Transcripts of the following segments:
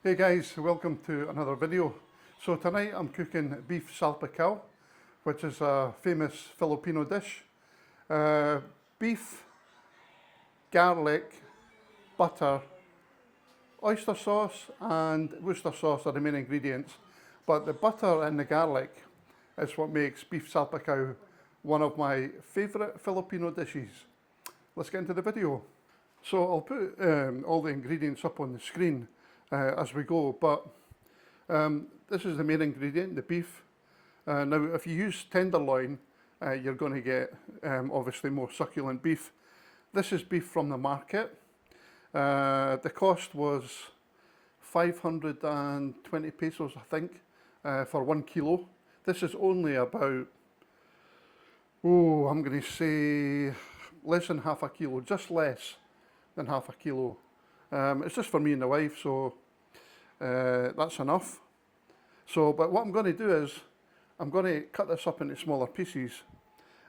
Hey guys, welcome to another video. So tonight I'm cooking beef salpicao, which is a famous Filipino dish. Beef, garlic, butter, oyster sauce and Worcester sauce are the main ingredients. But the butter and the garlic is what makes beef salpicao one of my favourite Filipino dishes. Let's get into the video. So I'll put all the ingredients up on the screen as we go, but this is the main ingredient, the beef. Now if you use tenderloin, you're going to get obviously more succulent beef. This is beef from the market. The cost was 520 pesos, I think, for 1 kilo. This is only about, I'm going to say less than half a kilo, just less than half a kilo. It's just for me and the wife, so that's enough. So, but what I'm going to do is, I'm going to cut this up into smaller pieces,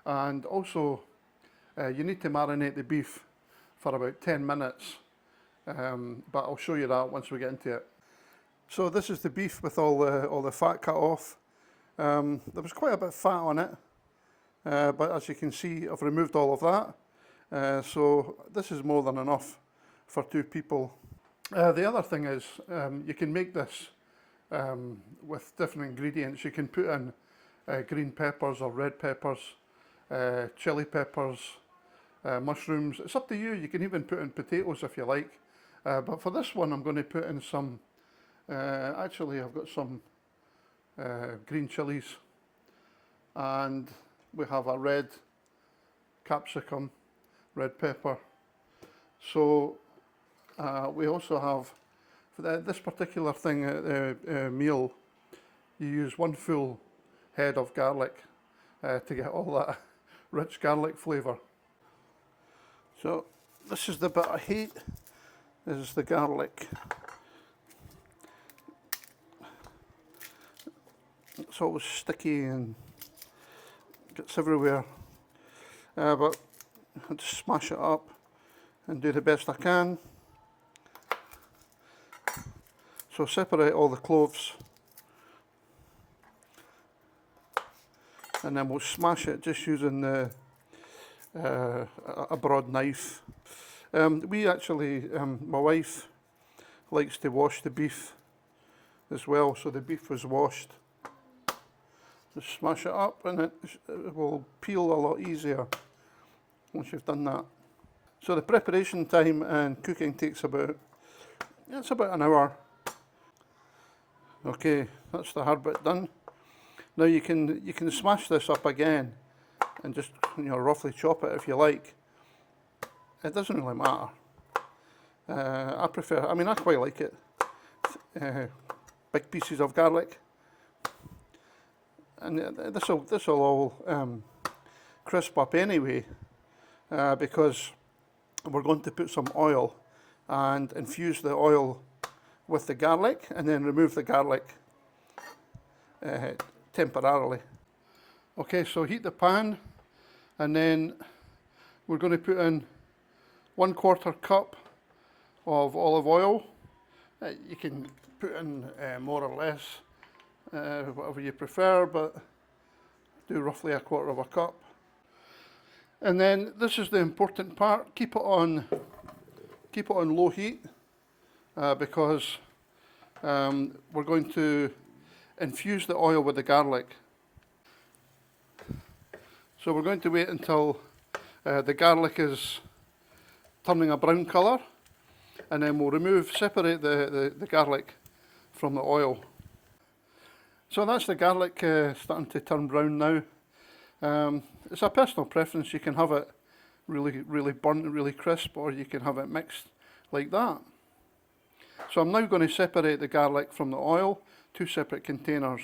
and also you need to marinate the beef for about 10 minutes, but I'll show you that once we get into it. So this is the beef with all the fat cut off. There was quite a bit of fat on it, but as you can see, I've removed all of that. So this is more than enough for 2 people. The other thing is, you can make this with different ingredients. You can put in green peppers or red peppers, chili peppers, mushrooms. It's up to you. You can even put in potatoes if you like. But for this one, I'm going to put in some, actually I've got some green chilies, and we have a red capsicum, red pepper. So we also have, for this particular thing, meal, you use 1 full head of garlic to get all that rich garlic flavour. So this is the bit I hate, this is the garlic. It's always sticky and gets everywhere, but I just smash it up and do the best I can. So separate all the cloves, and then we'll smash it just using a broad knife. We actually, my wife likes to wash the beef as well, so the beef was washed. Just smash it up and it will peel a lot easier once you've done that. So the preparation time and cooking takes about an hour. Okay, that's the hard bit done. Now you can smash this up again and just roughly chop it if you like. It doesn't really matter. I quite like it. Big pieces of garlic, and this will all crisp up anyway, because we're going to put some oil and infuse the oil with the garlic, and then remove the garlic temporarily. Okay, so heat the pan, and then we're going to put in 1/4 cup of olive oil. You can put in more or less, whatever you prefer, but do roughly 1/4 cup. And then this is the important part: keep it on low heat, because we're going to infuse the oil with the garlic. So we're going to wait until the garlic is turning a brown colour, and then we'll separate the garlic from the oil. So that's the garlic starting to turn brown now. It's a personal preference. You can have it really burnt, really crisp, or you can have it mixed like that. So I'm now going to separate the garlic from the oil, 2 separate containers.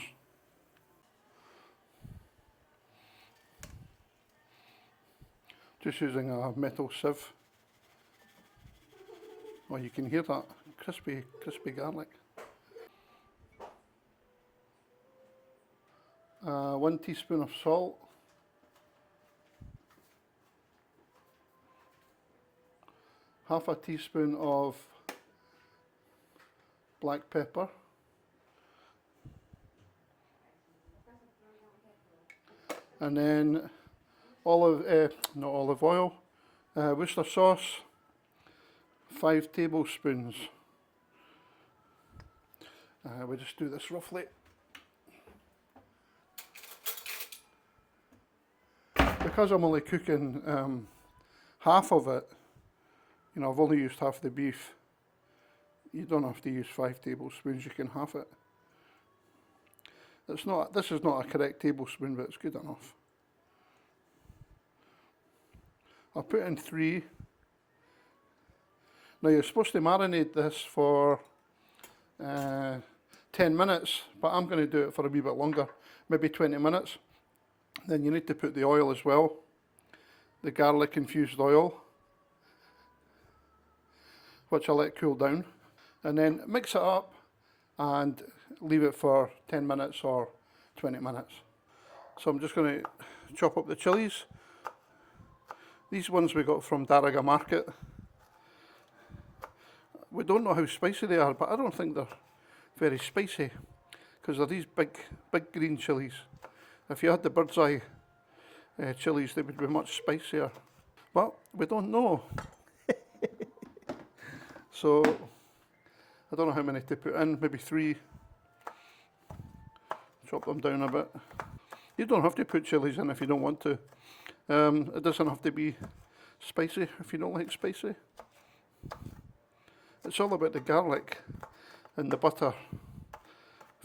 Just using a metal sieve. Oh, you can hear that crispy garlic. 1 teaspoon of salt. Half a teaspoon of black pepper, and then not olive oil, Worcester sauce, 5 tablespoons. We just do this roughly. Because I'm only cooking half of it, you know, I've only used half the beef. You don't have to use 5 tablespoons, you can half it. This is not a correct tablespoon, but it's good enough. I'll put in 3. Now you're supposed to marinate this for 10 minutes, but I'm going to do it for a wee bit longer, maybe 20 minutes. Then you need to put the oil as well, the garlic infused oil, which I'll let cool down. And then mix it up and leave it for 10 minutes or 20 minutes. So I'm just going to chop up the chilies. These ones we got from Daraga market. We don't know how spicy they are, but I don't think they're very spicy because they're these big green chilies. If you had the bird's eye chilies, they would be much spicier. But we don't know. So I don't know how many to put in, maybe 3. Chop them down a bit. You don't have to put chilies in if you don't want to. It doesn't have to be spicy if you don't like spicy. It's all about the garlic and the butter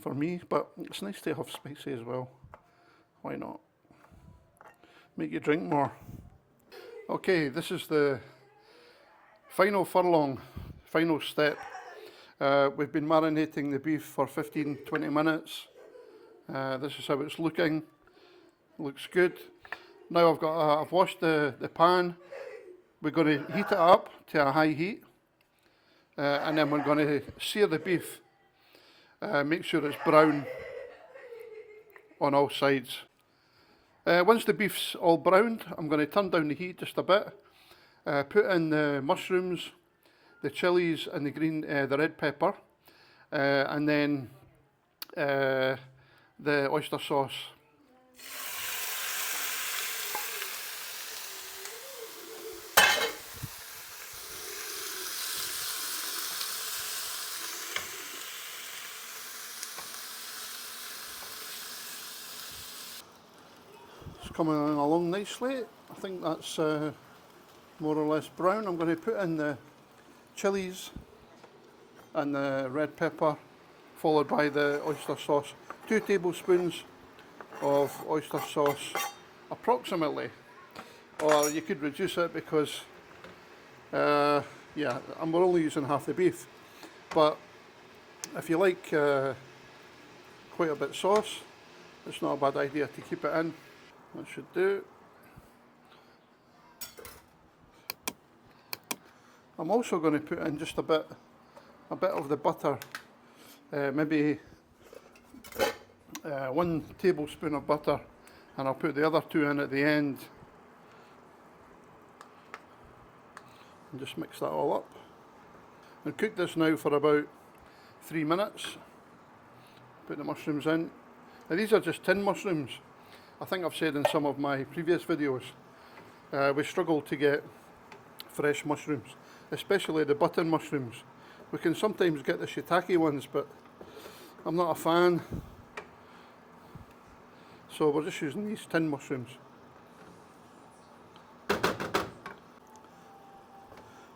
for me, but it's nice to have spicy as well. Why not? Make you drink more. Okay, this is the final furlong, final step. We've been marinating the beef for 15-20 minutes. This is how it's looking. Looks good. Now I've washed the pan. We're going to heat it up to a high heat, and then we're going to sear the beef. Make sure it's brown on all sides. Once the beef's all browned, I'm going to turn down the heat just a bit. Put in the mushrooms, the chilies, and the red pepper, and then the oyster sauce. It's coming along nicely. I think that's more or less brown. I'm going to put in the chilies and the red pepper, followed by the oyster sauce. 2 tablespoons of oyster sauce, approximately. Or you could reduce it because, yeah, we're only using half the beef. But if you like quite a bit sauce, it's not a bad idea to keep it in. That should do. I'm also going to put in just a bit of the butter, maybe 1 tablespoon of butter, and I'll put the other 2 in at the end. And just mix that all up. And cook this now for about 3 minutes. Put the mushrooms in. Now these are just tin mushrooms. I think I've said in some of my previous videos, we struggle to get fresh mushrooms, especially the button mushrooms. We can sometimes get the shiitake ones, but I'm not a fan. So we're just using these tin mushrooms.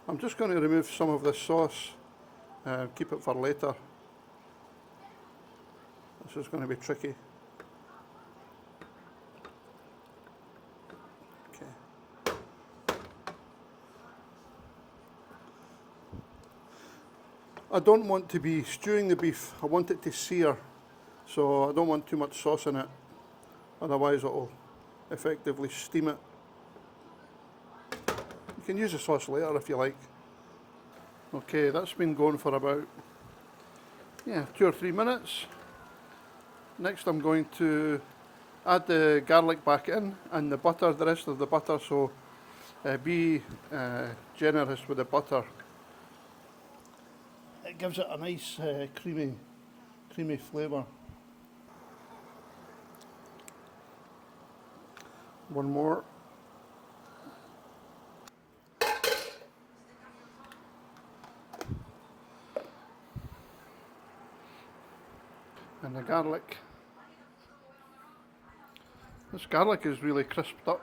I'm just going to remove some of this sauce and keep it for later. This is going to be tricky. I don't want to be stewing the beef, I want it to sear, so I don't want too much sauce in it, otherwise it will effectively steam it. You can use the sauce later if you like. Okay, that's been going for about 2 or 3 minutes. Next I'm going to add the garlic back in and the butter, the rest of the butter, so be generous with the butter. it gives it a nice creamy flavour. One more. And the garlic. This garlic is really crisped up.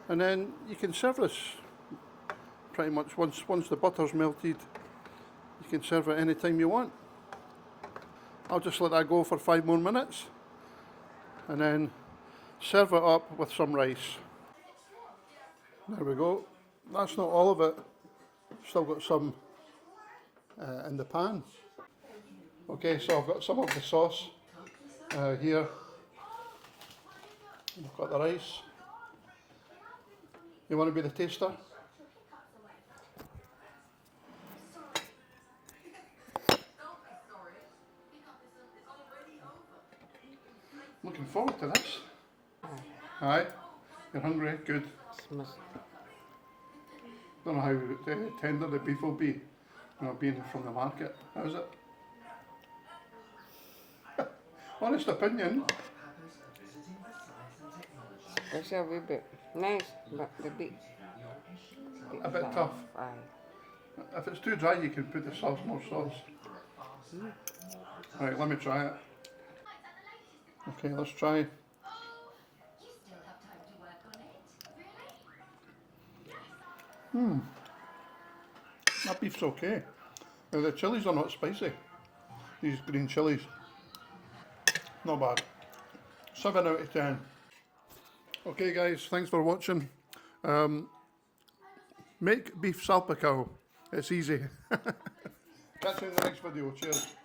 And then you can serve this pretty much once the butter's melted. You can serve it any time you want. I'll just let that go for 5 more minutes and then serve it up with some rice. There we go. That's not all of it. Still got some in the pan. Okay, so I've got some of the sauce here. I've got the rice. You want to be the taster? Looking forward to this. Aye, you're hungry, good. Don't know how tender the beef will be, you know, being from the market. How's it? Honest opinion. It's a wee bit nice, but a bit tough. Aye. If it's too dry, you can put the sauce, more sauce. Right, let me try it. Okay, let's try. That beef's okay. Now the chilies are not spicy. These green chilies. Not bad. 7 out of 10. Okay guys, thanks for watching. Make beef salpicao. It's easy. Catch you in the next video. Cheers.